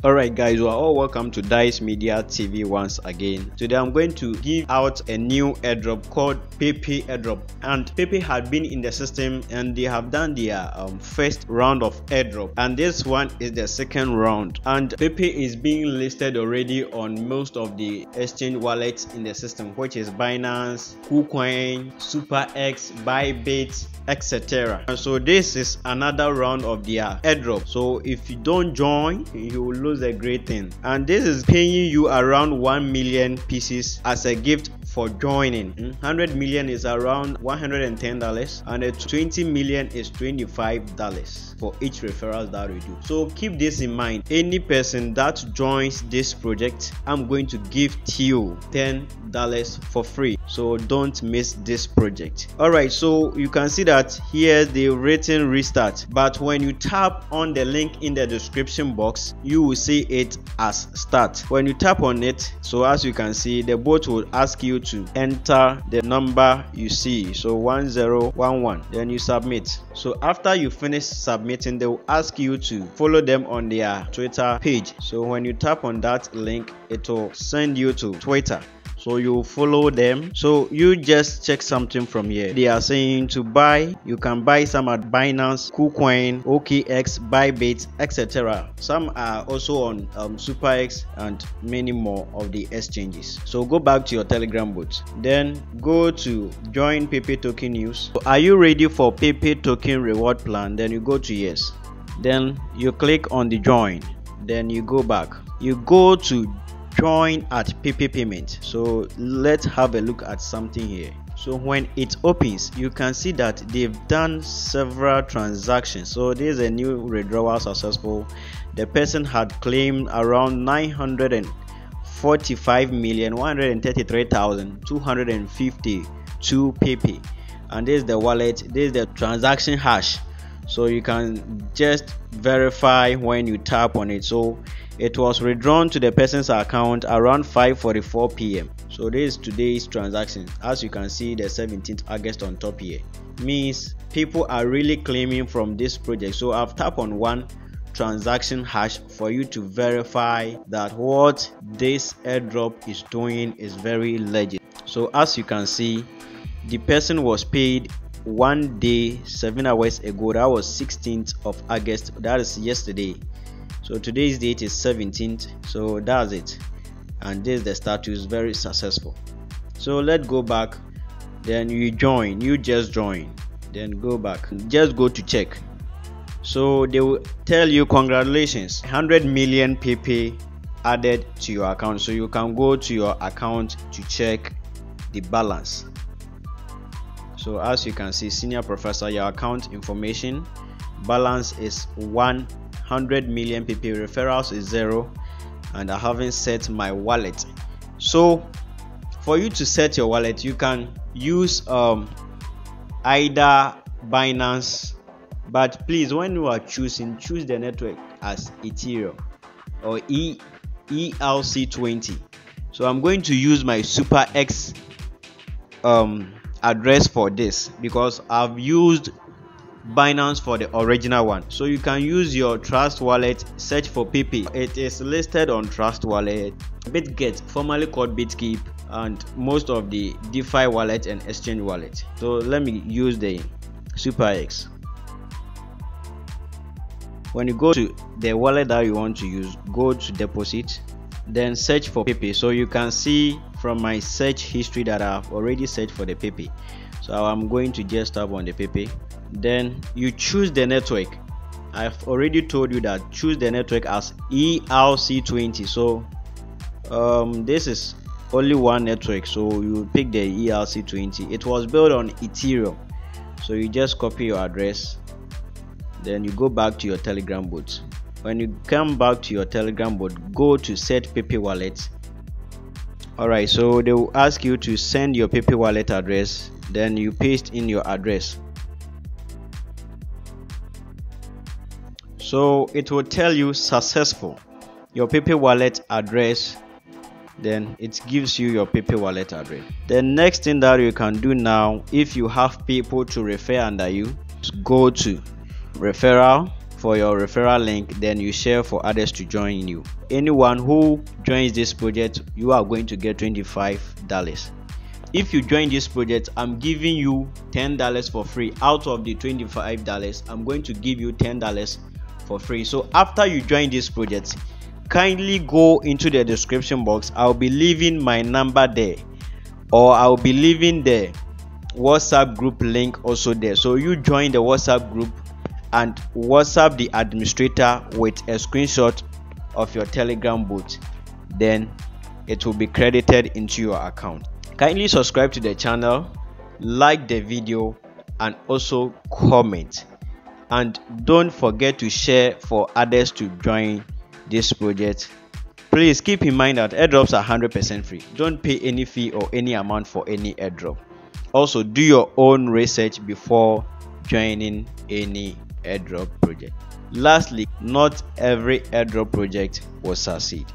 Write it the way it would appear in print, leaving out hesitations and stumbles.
Alright guys, you are all welcome to Dice Media TV once again. Today I'm going to give out a new airdrop called Pepe Airdrop, and Pepe had been in the system and they have done their first round of airdrop, and this one is the second round, and Pepe is being listed already on most of the exchange wallets in the system, which is Binance, KuCoin, SuperX, Bybit, etc. And so this is another round of their airdrop, so if you don't join you will lose a great thing, and this is paying you around 1 million pieces as a gift for joining. 100 million is around $110, and a 20 million is $25 for each referral that we do. So keep this in mind. Any person that joins this project, I'm going to give you $10 for free, so don't miss this project. Alright, so you can see that here they've written restart, but when you tap on the link in the description box, you will see it as start. When you tap on it, so as you can see, the bot will ask you to enter the number you see, so 1011, then you submit. So after you finish submitting, they will ask you to follow them on their Twitter page. So when you tap on that link, it will send you to Twitter, so you follow them. So you just check something from here. They are saying to buy, you can buy some at Binance, KuCoin, OKX, Bybit, etc. Some are also on SuperX and many more of the exchanges. So go back to your Telegram bot, then go to join Pepe token news. So are you ready for Pepe token reward plan? Then you go to yes, then you click on the join, then you go back, you go to join at Pepe payment. So let's have a look at something here. So when it opens, you can see that they've done several transactions. So there's a new withdrawal successful. The person had claimed around 945,133,252 Pepe, and this is the wallet, this is the transaction hash. So you can just verify when you tap on it. So it was withdrawn to the person's account around 5:44 p.m. So this is today's transaction. As you can see, the 17th August on top here means people are really claiming from this project. So I've tapped on one transaction hash for you to verify that what this airdrop is doing is very legit. So as you can see, the person was paid 1 day 7 hours ago. That was 16th of August, that is yesterday. So today's date is 17th, so that's it, and this is the status, very successful. So let's go back, then you join, you just join, then go back, just go to check. So they will tell you congratulations, 100 million Pepe added to your account. So you can go to your account to check the balance. So as you can see, senior professor, your account information balance is 100 million Pepe, referrals is 0, and I haven't set my wallet. So for you to set your wallet, you can use either Binance, but please, when you are choosing, choose the network as Ethereum or ERC20. So I'm going to use my SuperX address for this because I've used Binance for the original one. So you can use your Trust wallet, search for Pepe. It is listed on Trust wallet, BitGet, formerly called BitKeep, and most of the DeFi wallet and exchange wallet. So let me use the SuperX. When you go to the wallet that you want to use, go to deposit, then search for Pepe. So you can see from my search history that I've already searched for the Pepe. So I'm going to just tap on the Pepe, then you choose the network. I've already told you that choose the network as ERC20. So this is only one network, so you pick the ERC20. It was built on Ethereum, so you just copy your address, then you go back to your Telegram bot. When you come back to your Telegram bot, go to set Pepe wallet. Alright, so they will ask you to send your Pepe wallet address, then you paste in your address. So it will tell you successful, your Pepe wallet address, then it gives you your Pepe wallet address. The next thing that you can do now, if you have people to refer under you, go to Referral, for your referral link, then you share for others to join you. Anyone who joins this project, you are going to get $25. If you join this project, I'm giving you $10 for free. Out of the $25, I'm going to give you $10 for free. So after you join this project, kindly go into the description box. I'll be leaving my number there, or I'll be leaving the WhatsApp group link also there. So you join the WhatsApp group and WhatsApp the administrator with a screenshot of your Telegram bot, then it will be credited into your account. Kindly subscribe to the channel, like the video, and also comment, and don't forget to share for others to join this project. Please keep in mind that airdrops are 100% free. Don't pay any fee or any amount for any airdrop. Also, do your own research before joining any airdrop project. Lastly, not every airdrop project will succeed.